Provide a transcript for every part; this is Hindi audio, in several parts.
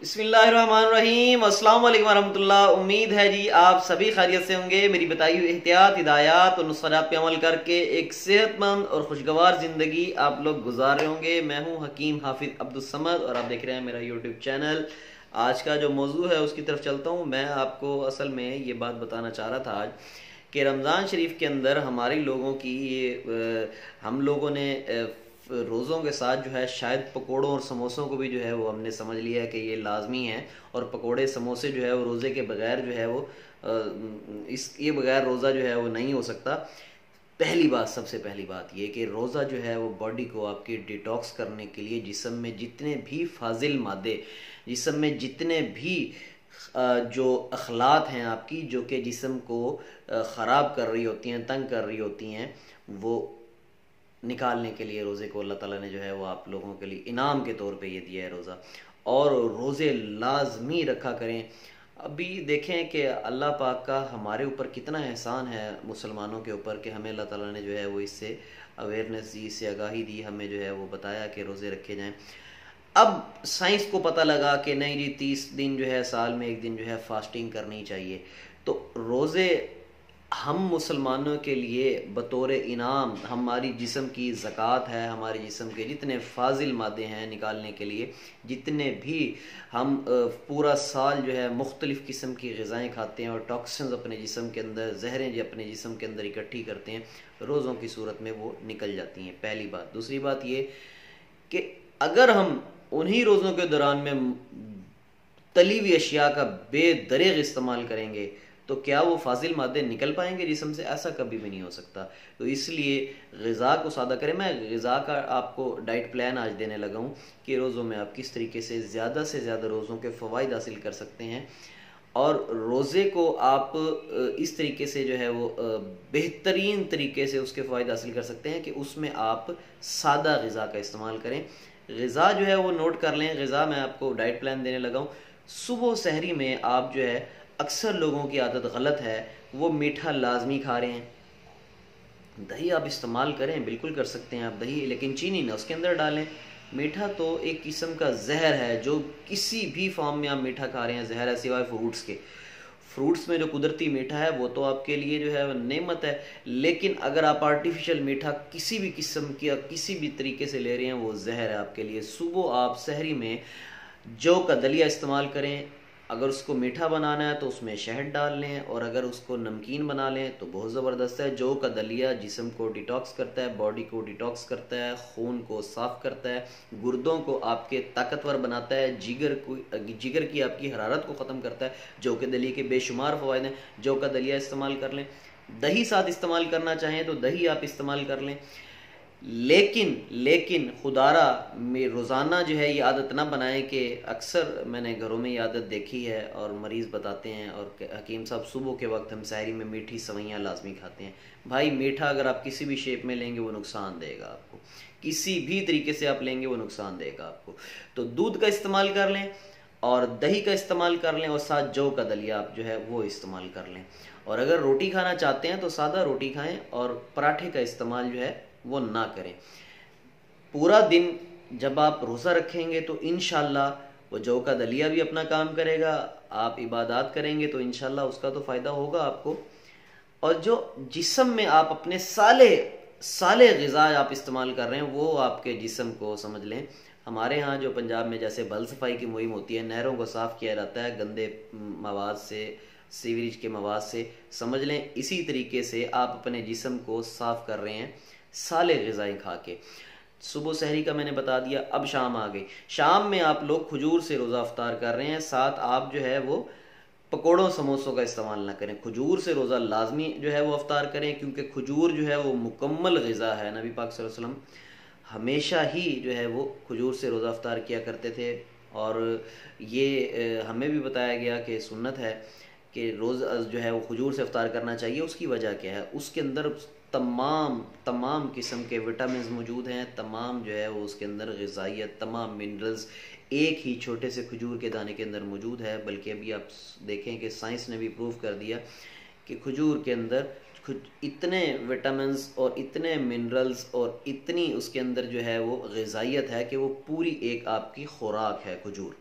बिस्मिल्लाहिर्रहमानिर्रहीम अस्सलाम वालेकुम वरहमतुल्लाह। उम्मीद है जी आप सभी खैरियत से होंगे। मेरी बताई हुई एहतियात, हिदायत और नुस्ख़ात पे अमल करके एक सेहतमंद और खुशगवार ज़िंदगी आप लोग गुजार रहे होंगे। मैं हूं हकीम हाफिज अब्दुल समद और आप देख रहे हैं मेरा यूट्यूब चैनल। आज का जो मौजू है उसकी तरफ चलता हूं। मैं आपको असल में ये बात बताना चाह रहा था आज कि रमज़ान शरीफ के अंदर हमारे लोगों की हम लोगों ने रोज़ों के साथ जो है शायद पकोड़ों और समोसों को भी जो है वो हमने समझ लिया है कि ये लाजमी है। और पकोड़े समोसे जो है वो रोज़े के बगैर जो है वो इसके बगैर रोज़ा जो है वो नहीं हो सकता। पहली बात, सबसे पहली बात ये कि रोज़ा जो है वो बॉडी को आपकी डिटॉक्स करने के लिए जिस्म में जितने भी फाजिल मादे, जिस्म में जितने भी जो अखलात हैं आपकी जो कि जिस्म को ख़राब कर रही होती हैं, तंग कर रही होती हैं, वो निकालने के लिए रोज़े को अल्लाह ताला ने जो है वो आप लोगों के लिए इनाम के तौर पे ये दिया है रोज़ा। और रोज़े लाजमी रखा करें। अभी देखें कि अल्लाह पाक का हमारे ऊपर कितना एहसान है मुसलमानों के ऊपर कि हमें अल्लाह ताला ने जो है वो इससे अवेयरनेस दी, इससे आगाही दी, हमें जो है वो बताया कि रोज़े रखे जाएं। अब साइंस को पता लगा कि नहीं जी 30 दिन जो है साल में एक दिन जो है फास्टिंग करनी चाहिए। तो रोज़े हम मुसलमानों के लिए बतौर इनाम हमारी जिस्म की ज़कात है, हमारे जिस्म के जितने फाजिल मादे हैं निकालने के लिए, जितने भी हम पूरा साल जो है मुख्तलिफ़ किस्म की ग़िज़ाएँ खाते हैं और टॉक्सिन्स अपने जिस्म के अंदर, ज़हरें जो अपने जिस्म के अंदर इकट्ठी करते हैं, रोज़ों की सूरत में वो निकल जाती हैं। पहली बात। दूसरी बात ये कि अगर हम उन्हीं रोज़ों के दौरान में तली हुई अशिया का बेदरेग इस्तेमाल करेंगे तो क्या वो फाजिल मादे निकल पाएंगे जिस्म से? ऐसा कभी भी नहीं हो सकता। तो इसलिए ग़िज़ा को सादा करें। मैं ग़िज़ा का आपको डाइट प्लान आज देने लगा हूँ कि रोज़ों में आप किस तरीके से ज़्यादा रोज़ों के फ़वाइद हासिल कर सकते हैं और रोज़े को आप इस तरीके से जो है वो बेहतरीन तरीके से उसके फ़वाइद हासिल कर सकते हैं कि उसमें आप सादा ग़िज़ा का इस्तेमाल करें। ग़िज़ा जो है वो नोट कर लें। ग़िज़ा मैं आपको डाइट प्लान देने लगा हूँ। सुबह सहरी में आप जो है, अक्सर लोगों की आदत गलत है, वो मीठा लाजमी खा रहे हैं। दही आप इस्तेमाल करें, बिल्कुल कर सकते हैं आप दही, लेकिन चीनी ना उसके अंदर डालें। मीठा तो एक किस्म का जहर है, जो किसी भी फॉर्म में आप मीठा खा रहे हैं जहर है, सिवाय फ्रूट्स के। फ्रूट्स में जो कुदरती मीठा है वो तो आपके लिए जो है नेमत है, लेकिन अगर आप आर्टिफिशियल मीठा किसी भी किस्म की किसी भी तरीके से ले रहे हैं वो जहर है आपके लिए। सुबह आप सहरी में जौ का दलिया इस्तेमाल करें। अगर उसको मीठा बनाना है तो उसमें शहद डाल लें, और अगर उसको नमकीन बना लें तो बहुत ज़बरदस्त है। जौ का दलिया जिस्म को डिटॉक्स करता है, बॉडी को डिटॉक्स करता है, खून को साफ़ करता है, गुर्दों को आपके ताकतवर बनाता है, जिगर की आपकी हरारत को ख़त्म करता है। जौ के दलिए के बेशुमार फ़वाइद हैं। जौ का दलिया इस्तेमाल कर लें। दही साथ इस्तेमाल करना चाहें तो दही आप इस्तेमाल कर लें, लेकिन खुदारा में रोज़ाना जो है ये आदत ना बनाएं कि अक्सर मैंने घरों में ये आदत देखी है और मरीज़ बताते हैं और हकीम साहब सुबह के वक्त हम सहरी में मीठी सवैयाँ लाजमी खाते हैं। भाई मीठा अगर आप किसी भी शेप में लेंगे वो नुकसान देगा आपको, किसी भी तरीके से आप लेंगे वो नुकसान देगा आपको। तो दूध का इस्तेमाल कर लें और दही का इस्तेमाल कर लें और साथ जौ का दलिया आप जो है वो इस्तेमाल कर लें। और अगर रोटी खाना चाहते हैं तो सादा रोटी खाएं और पराठे का इस्तेमाल जो है वो ना करें। पूरा दिन जब आप रोज़ा रखेंगे तो इंशाल्लाह वो जौ का दलिया भी अपना काम करेगा, आप इबादत करेंगे तो इंशाल्लाह उसका तो फ़ायदा होगा आपको। और जो जिस्म में आप अपने साले साले ग़िज़ा आप इस्तेमाल कर रहे हैं वो आपके जिस्म को समझ लें। हमारे यहाँ जो पंजाब में जैसे बल सफाई की मुहिम होती है, नहरों को साफ़ किया जाता है गंदे मवाद से, सीवरेज के मवाद से, समझ लें इसी तरीके से आप अपने जिस्म को साफ़ कर रहे हैं साले ग़िज़ाएँ खा के। सुबह सहरी का मैंने बता दिया। अब शाम आ गई। शाम में आप लोग खजूर से रोज़ा अफ्तार कर रहे हैं, साथ आप जो है वो पकोड़ों समोसों का इस्तेमाल ना करें। खजूर से रोज़ा लाजमी जो है वो अफ्तार करें, क्योंकि खजूर जो है वो मुकम्मल ग़िज़ा है। नबी पाक सल्लल्लाहु अलैहि वसल्लम हमेशा ही जो है वो खजूर से रोज़ा अफ्तार किया करते थे। और ये हमें भी बताया गया कि सुन्नत है कि रोज़ जो है वो खजूर से अफ्तार करना चाहिए। उसकी वजह क्या है? उसके अंदर तमाम किस्म के विटामिन मौजूद हैं, तमाम जो है वो उसके अंदर ग़िज़ाइयत, तमाम मिनरल्स एक ही छोटे से खजूर के दाने के अंदर मौजूद है। बल्कि अभी आप देखें कि साइंस ने भी प्रूव कर दिया कि खजूर के अंदर इतने विटामिन्स और इतने मिनरल्स और इतनी उसके अंदर जो है वो ग़िज़ाइयत है कि वो पूरी एक आपकी खुराक है खजूर।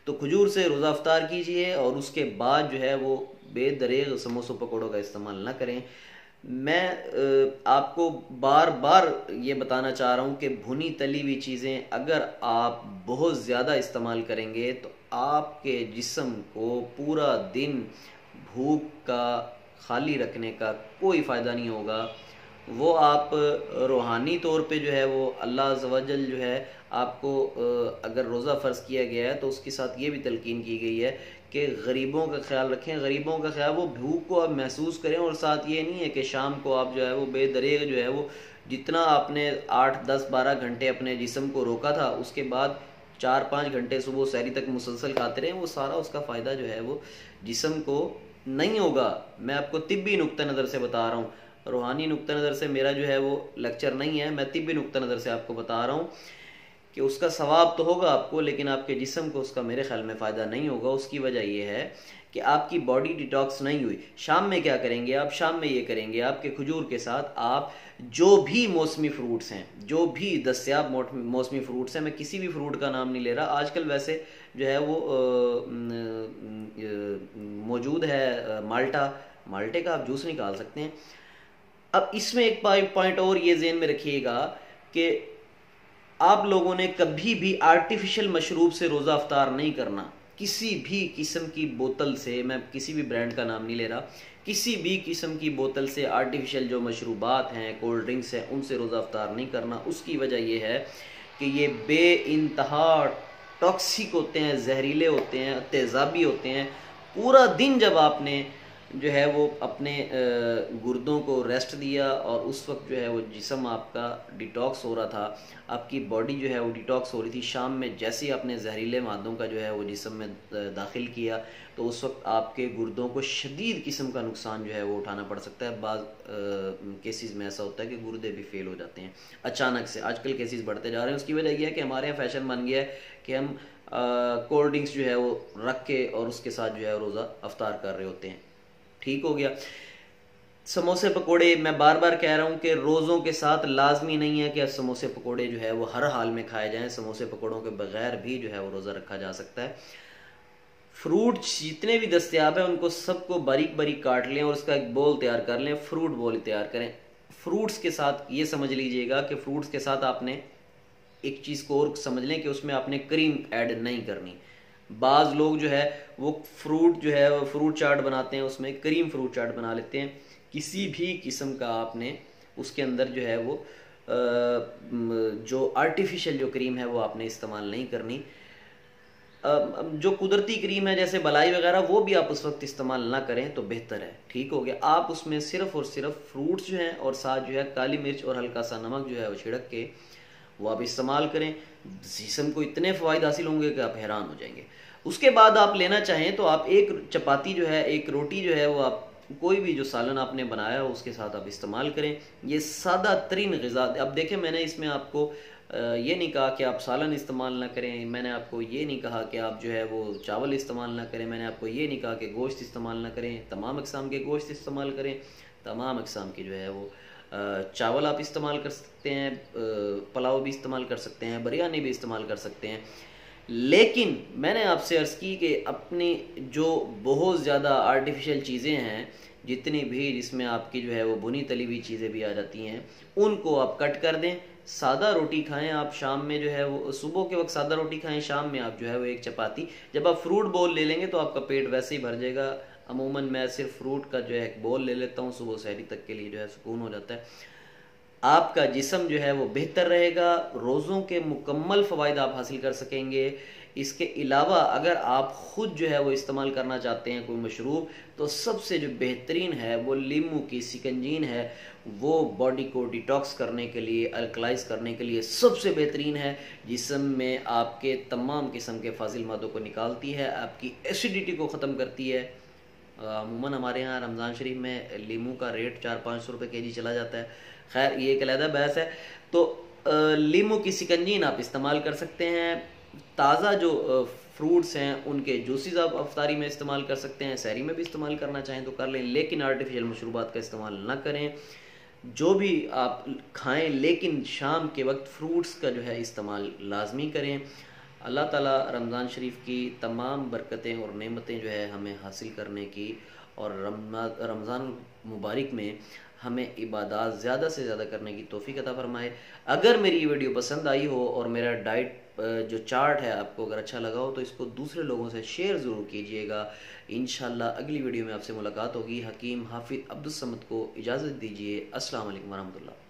तो खजूर से रोज़ा अफ्तार कीजिए और उसके बाद जो है वो बेदरेग समोसों पकौड़ों का इस्तेमाल ना करें। मैं आपको बार बार ये बताना चाह रहा हूँ कि भुनी तली हुई चीज़ें अगर आप बहुत ज़्यादा इस्तेमाल करेंगे तो आपके जिस्म को पूरा दिन भूख का खाली रखने का कोई फ़ायदा नहीं होगा। वो आप रूहानी तौर पे जो है वो अल्लाह अज़्ज़ व जल जो है आपको अगर रोज़ा फ़र्ज़ किया गया है तो उसके साथ ये भी तलकीन की गई है कि गरीबों का ख्याल रखें। गरीबों का ख्याल, वो भूख को आप महसूस करें और साथ ये नहीं है कि शाम को आप जो है वो बेदरेग जो है वो जितना आपने 8, 10, 12 घंटे अपने जिस्म को रोका था उसके बाद 4-5 घंटे सुबह सहरी तक मुसलसल खाते रहें, वो सारा उसका फ़ायदा जो है वो जिस्म को नहीं होगा। मैं आपको तिब्बी नुक्ता नज़र से बता रहा हूँ, रूहानी नुक्ता नज़र से मेरा जो है वो लेक्चर नहीं है, मैं तिब्बी नुक्ता नज़र से आपको बता रहा हूँ कि उसका सवाब तो होगा आपको, लेकिन आपके जिस्म को उसका मेरे ख्याल में फ़ायदा नहीं होगा। उसकी वजह यह है कि आपकी बॉडी डिटॉक्स नहीं हुई। शाम में क्या करेंगे आप? शाम में ये करेंगे आपके खजूर के साथ आप जो भी मौसमी फ्रूट्स हैं, जो भी दस्याब मौसमी फ्रूट्स हैं, मैं किसी भी फ्रूट का नाम नहीं ले रहा, आजकल वैसे जो है वो मौजूद है माल्टे का आप जूस निकाल सकते हैं। अब इसमें एक पॉइंट और ये ज़हन में रखिएगा कि आप लोगों ने कभी भी आर्टिफिशियल मशरूब से रोज़ा अफ्तार नहीं करना। किसी भी किस्म की बोतल से, मैं किसी भी ब्रांड का नाम नहीं ले रहा, किसी भी किस्म की बोतल से आर्टिफिशियल जो मशरूबात हैं, कोल्ड ड्रिंक्स हैं, उनसे रोज़ा अफ्तार नहीं करना। उसकी वजह यह है कि ये बेइंतहा टॉक्सिक होते हैं, जहरीले होते हैं, तेज़ाबी होते हैं। पूरा दिन जब आपने जो है वो अपने गुर्दों को रेस्ट दिया और उस वक्त जो है वो जिस्म आपका डिटॉक्स हो रहा था, आपकी बॉडी जो है वो डिटॉक्स हो रही थी। शाम में जैसे ही आपने जहरीले मादों का जो है वो जिस्म में दाखिल किया तो उस वक्त आपके गुर्दों को शदीद किस्म का नुकसान जो है वो उठाना पड़ सकता है। बाज़ केसेस में ऐसा होता है कि गुर्दे भी फेल हो जाते हैं अचानक से। आजकल केसेस बढ़ते जा रहे हैं। उसकी वजह यह है कि हमारे यहाँ फैशन बन गया है कि हम कोल्ड ड्रिंक्स जो है वो रख के और उसके साथ जो है रोज़ा अफ्तार कर रहे होते हैं। ठीक हो गया। समोसे पकोड़े, मैं बार बार कह रहा हूँ कि रोज़ों के साथ लाजमी नहीं है कि समोसे पकोड़े जो है वो हर हाल में खाए जाएं। समोसे पकोड़ों के बगैर भी जो है वो रोज़ा रखा जा सकता है। फ्रूट जितने भी दस्तियाब हैं उनको सबको बारीक बारीक काट लें और उसका एक बोल तैयार कर लें, फ्रूट बोल तैयार करें। फ्रूट्स के साथ ये समझ लीजिएगा कि फ्रूट्स के साथ आपने एक चीज़ को और समझ लें कि उसमें आपने क्रीम ऐड नहीं करनी। बाज़ लोग जो है वो फ्रूट जो है वो फ्रूट चाट बनाते हैं, उसमें क्रीम फ्रूट चाट बना लेते हैं। किसी भी किस्म का आपने उसके अंदर जो है वो जो आर्टिफिशियल जो क्रीम है वो आपने इस्तेमाल नहीं करनी। जो कुदरती क्रीम है जैसे मलाई वगैरह वो भी आप उस वक्त इस्तेमाल ना करें तो बेहतर है। ठीक हो गया। आप उसमें सिर्फ और सिर्फ फ्रूट्स जो हैं और साथ जो है काली मिर्च और हल्का सा नमक जो है वो छिड़क के वो आप इस्तेमाल करें। जिस्म को इतने फ़वाइद हासिल होंगे कि आप हैरान हो जाएंगे। उसके बाद आप लेना चाहें तो आप एक चपाती जो है, एक रोटी जो है वो आप कोई भी जो सालन आपने बनाया हो उसके साथ आप इस्तेमाल करें। ये सादा तरीन ग़िज़ा। अब देखें, मैंने इसमें आपको ये नहीं कहा कि आप सालन इस्तेमाल ना करें, मैंने आपको ये नहीं कहा कि आप जो है वो चावल इस्तेमाल ना करें, मैंने आपको ये नहीं कहा कि गोश्त इस्तेमाल ना करें। तमाम अक़साम के गोश्त इस्तेमाल करें, तमाम अक़साम की जो है वो चावल आप इस्तेमाल कर सकते हैं, पुलाव भी इस्तेमाल कर सकते हैं, बिरयानी भी इस्तेमाल कर सकते हैं। लेकिन मैंने आपसे अर्ज़ की कि अपनी जो बहुत ज़्यादा आर्टिफिशियल चीज़ें हैं, जितनी भी जिसमें आपकी जो है वो भुनी तली हुई चीज़ें भी आ जाती हैं, उनको आप कट कर दें। सादा रोटी खाएं आप शाम में जो है वो, सुबह के वक्त सादा रोटी खाएं, शाम में आप जो है वो एक चपाती। जब आप फ्रूट बोल ले लेंगे तो आपका पेट वैसे ही भर जाएगा। अमूमन मैं सिर्फ फ्रूट का जो है एक बोल ले लेता हूँ, सुबह सहरी तक के लिए जो है सुकून हो जाता है। आपका जिस्म जो है वो बेहतर रहेगा, रोज़ों के मुकम्मल फ़वाइद आप हासिल कर सकेंगे। इसके अलावा अगर आप ख़ुद जो है वो इस्तेमाल करना चाहते हैं कोई मशरूब, तो सबसे जो बेहतरीन है वो लीमू की सिकंजीन है। वो बॉडी को डिटॉक्स करने के लिए, अल्कलाइज करने के लिए सबसे बेहतरीन है। जिस्म में आपके तमाम किस्म के फाजिल मादों को निकालती है, आपकी एसिडिटी को ख़त्म करती है। अमूमन हमारे यहाँ रमज़ान शरीफ में लीमू का रेट 400-500 रुपये केजी चला जाता है। खैर ये एक अलग बहस है। तो लीमू की सिकंजीन आप इस्तेमाल कर सकते हैं। ताज़ा जो फ्रूट्स हैं उनके जूसेस आप अफ्तारी में इस्तेमाल कर सकते हैं, सहरी में भी इस्तेमाल करना चाहें तो कर लें, लेकिन आर्टिफिशियल मशरूबात का इस्तेमाल ना करें। जो भी आप खाएं लेकिन शाम के वक्त फ्रूट्स का जो है इस्तेमाल लाजमी करें। अल्लाह ताला रमज़ान शरीफ की तमाम बरकतें और नेमतें जो है हमें हासिल करने की, और रमज़ान मुबारक में हमें इबादत ज़्यादा से ज़्यादा करने की तौफीक अता फरमाए। अगर मेरी ये वीडियो पसंद आई हो और मेरा डाइट जो चार्ट है आपको अगर अच्छा लगा हो तो इसको दूसरे लोगों से शेयर ज़रूर कीजिएगा। इंशाल्लाह अगली वीडियो में आपसे मुलाकात होगी। हकीम हाफिज़ अब्दुल समद को इजाज़त दीजिए। अस्सलाम वालेकुम वरहमतुल्लाह।